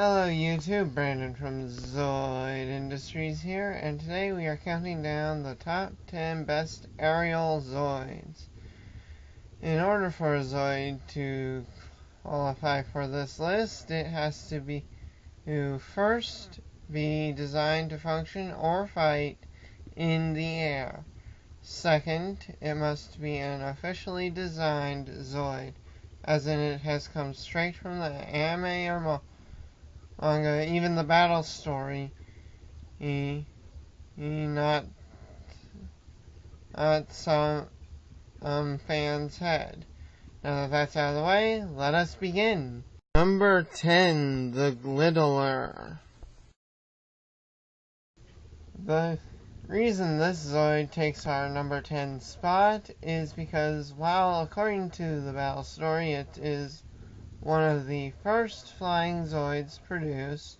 Hello YouTube, Brandon from Zoid Industries here, and today we are counting down the top 10 best aerial Zoids. In order for a Zoid to qualify for this list, it has to first be designed to function or fight in the air. Second, it must be an officially designed Zoid, as in it has come straight from the anime or manga, even the battle story, not some fan's head. Now that that's out of the way, let us begin. Number 10, the Glittler. The reason this Zoid takes our number 10 spot is because, while according to the battle story, it is one of the first flying Zoids produced,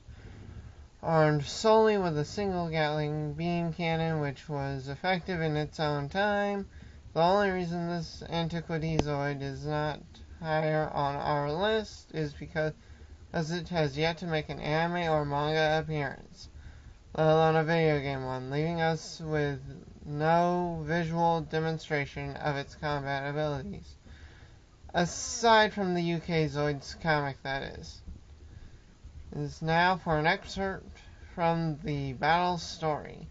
armed solely with a single Gatling beam cannon, which was effective in its own time. The only reason this antiquity Zoid is not higher on our list is because it has yet to make an anime or manga appearance, let alone a video game one, leaving us with no visual demonstration of its combat abilities. Aside from the UK Zoids comic, that is. Is now for an excerpt from the battle story.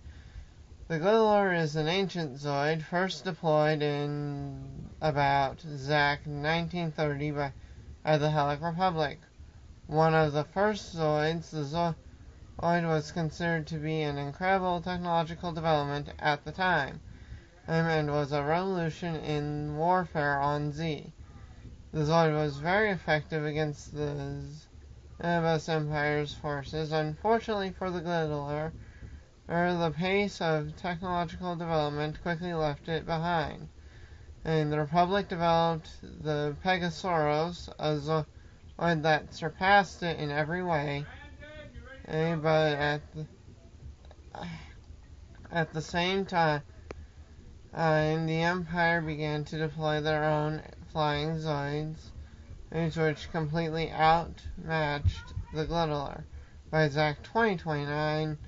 The Glittler is an ancient Zoid, first deployed in about ZAC 1930 by the Hellenic Republic. One of the first Zoids, the Zoid was considered to be an incredible technological development at the time, and was a revolution in warfare on Z. The Zoid was very effective against the Zebus Empire's forces. Unfortunately for the Glittler, the pace of technological development quickly left it behind, and the Republic developed the Pegasaurus, a Zoid that surpassed it in every way, but at the same time, the Empire began to deploy their own flying Zoids, which completely outmatched the Glittler. By ZAC 2029,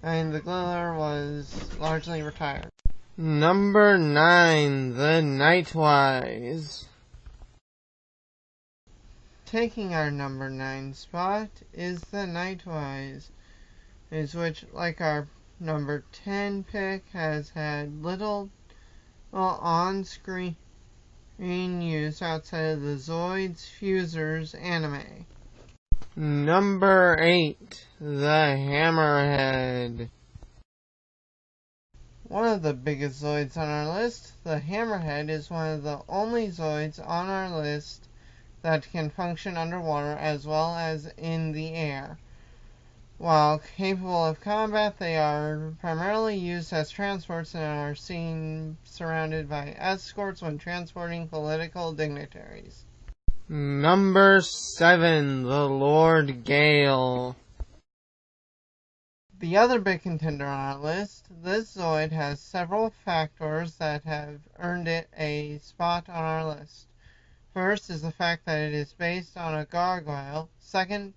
and the Glittler was largely retired. Number 9, the Nightwise. Taking our number 9 spot is the Nightwise, which, like our number 10 pick, has had little on-screen use outside of the Zoids Fusers anime. Number 8, the Hammerhead. One of the biggest Zoids on our list, the Hammerhead is one of the only Zoids on our list that can function underwater as well as in the air. While capable of combat, they are primarily used as transports and are seen surrounded by escorts when transporting political dignitaries. Number 7, the Lord Gale. The other big contender on our list, this Zoid has several factors that have earned it a spot on our list. First is the fact that it is based on a gargoyle. Second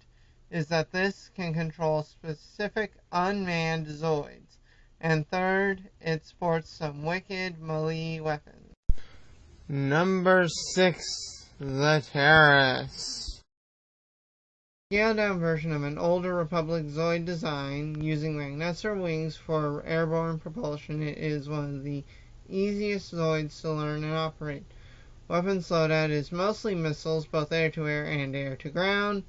is that this can control specific unmanned Zoids. And third, it sports some wicked melee weapons. Number 6, the Terrace. A scaled-down version of an older Republic Zoid design, using Magneser wings for airborne propulsion, it is one of the easiest Zoids to learn and operate. Weapon loadout is mostly missiles, both air-to-air and air-to-ground.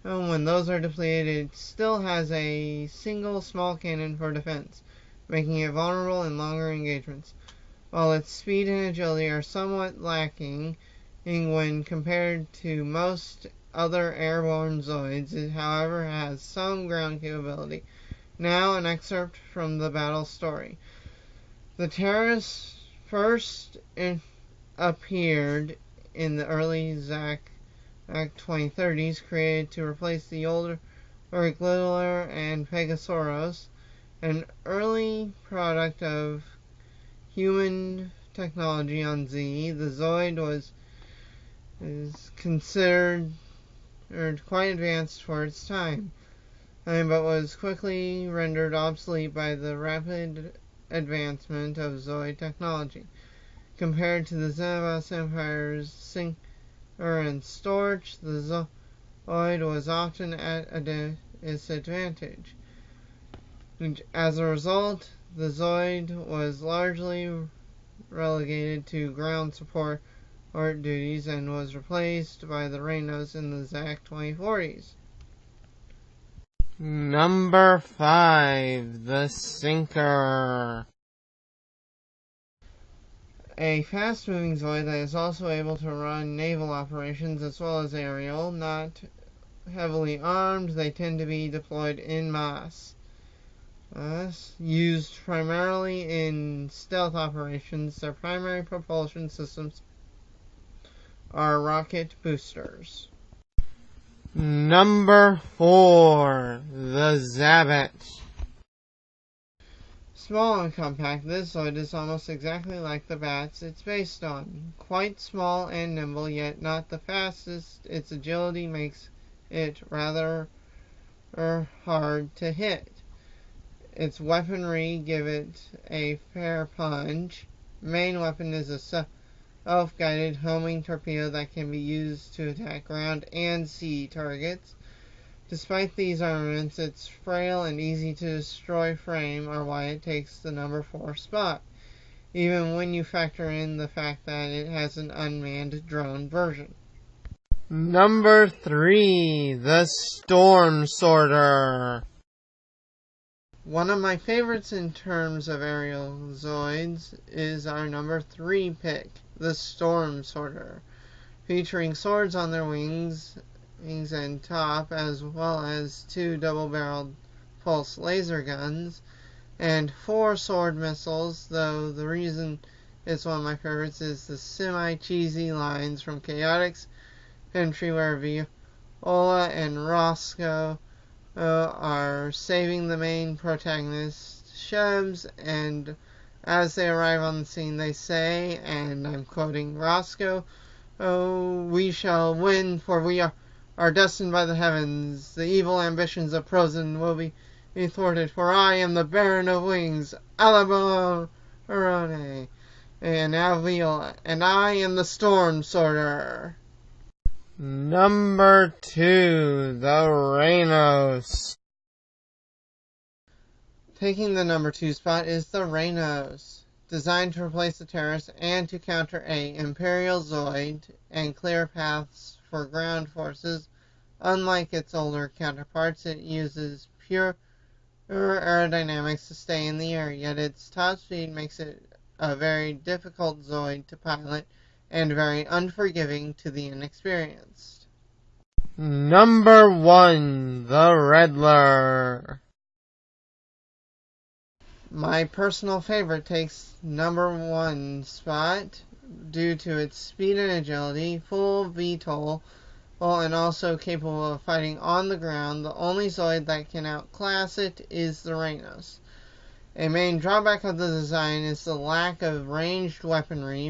And when those are depleted, it still has a single small cannon for defense, making it vulnerable in longer engagements. While its speed and agility are somewhat lacking when compared to most other airborne Zoids, it however has some ground capability. Now an excerpt from the battle story. The Terrace first appeared in the early ZAC 2030s, created to replace the older Glittler and Pegasaurus, an early product of human technology on Z. The Zoid is considered quite advanced for its time, but was quickly rendered obsolete by the rapid advancement of Zoid technology. Compared to the Xenobos Empire's Singer and Storch, the Zoid was often at a disadvantage. As a result, the Zoid was largely relegated to ground support duties and was replaced by the Rhinos in the ZAC 2040s. Number 5. The Sinker. A fast-moving Zoid that is also able to run naval operations as well as aerial. Not heavily armed, they tend to be deployed en masse. Used primarily in stealth operations, their primary propulsion systems are rocket boosters. Number 4. The Zabit. Small and compact, this Zoid is almost exactly like the bats it's based on. Quite small and nimble, yet not the fastest. Its agility makes it rather hard to hit. Its weaponry give it a fair punch. Main weapon is a self-guided homing torpedo that can be used to attack ground and sea targets. Despite these armaments, its frail and easy to destroy frame are why it takes the number 4 spot, even when you factor in the fact that it has an unmanned drone version. Number 3. The Storm Sorter. One of my favorites in terms of aerial Zoids is our number 3 pick, the Storm Sorter, featuring swords on their wings and top, as well as 2 double-barreled pulse laser guns and 4 sword missiles, though the reason it's one of my favorites is the semi-cheesy lines from Chaotix Infantry where Viola and Roscoe are saving the main protagonist, Shebs, and as they arrive on the scene they say, and I'm quoting Roscoe, "Oh, we shall win, for we are destined by the heavens. The evil ambitions of Prozin will be thwarted, for I am the Baron of Wings, Alabarone, and now Viola, and I am the Storm Sorter." Number 2. The Rhinos. Taking the number 2 spot is the Rhinos, designed to replace the terrorists and to counter a Imperial Zoid and clear paths for ground forces. Unlike its older counterparts, it uses pure aerodynamics to stay in the air, yet its top speed makes it a very difficult Zoid to pilot and very unforgiving to the inexperienced. Number 1. The Riddler. My personal favorite takes number 1 spot due to its speed and agility, full VTOL, and also capable of fighting on the ground. The only Zoid that can outclass it is the Rhinos. A main drawback of the design is the lack of ranged weaponry,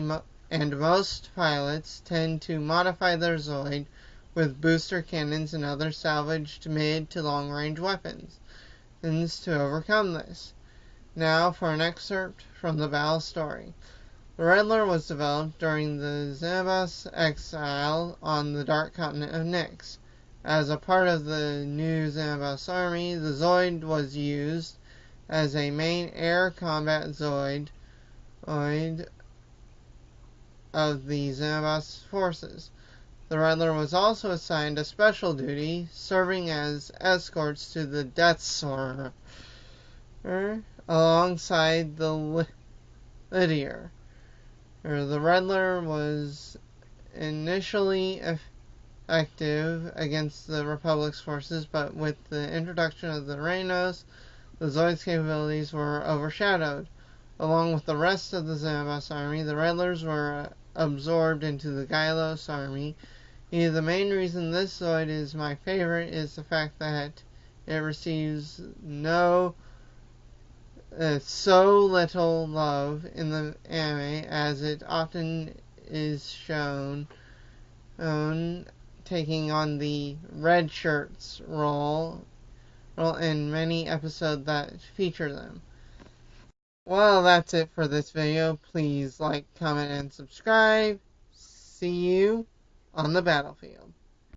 and most pilots tend to modify their Zoid with booster cannons and other salvaged mid to long range weapons to overcome this. Now for an excerpt from the battle story. The Riddler was developed during the Xenobos exile on the dark continent of Nyx. As a part of the new Xenobos army, the Zoid was used as a main air combat Zoid of the Xenobos forces. The Riddler was also assigned a special duty, serving as escorts to the Death Soarer, alongside the Lydier. The Riddler was initially effective against the Republic's forces, but with the introduction of the Rhinos, the Zoid's capabilities were overshadowed. Along with the rest of the Xenobos army, the Riddlers were absorbed into the Gylos army. The main reason this Zoid is my favorite is the fact that it receives so little love in the anime, as it often is shown taking on the red shirts role in many episodes that feature them. Well, that's it for this video. Please like, comment, and subscribe. See you on the battlefield.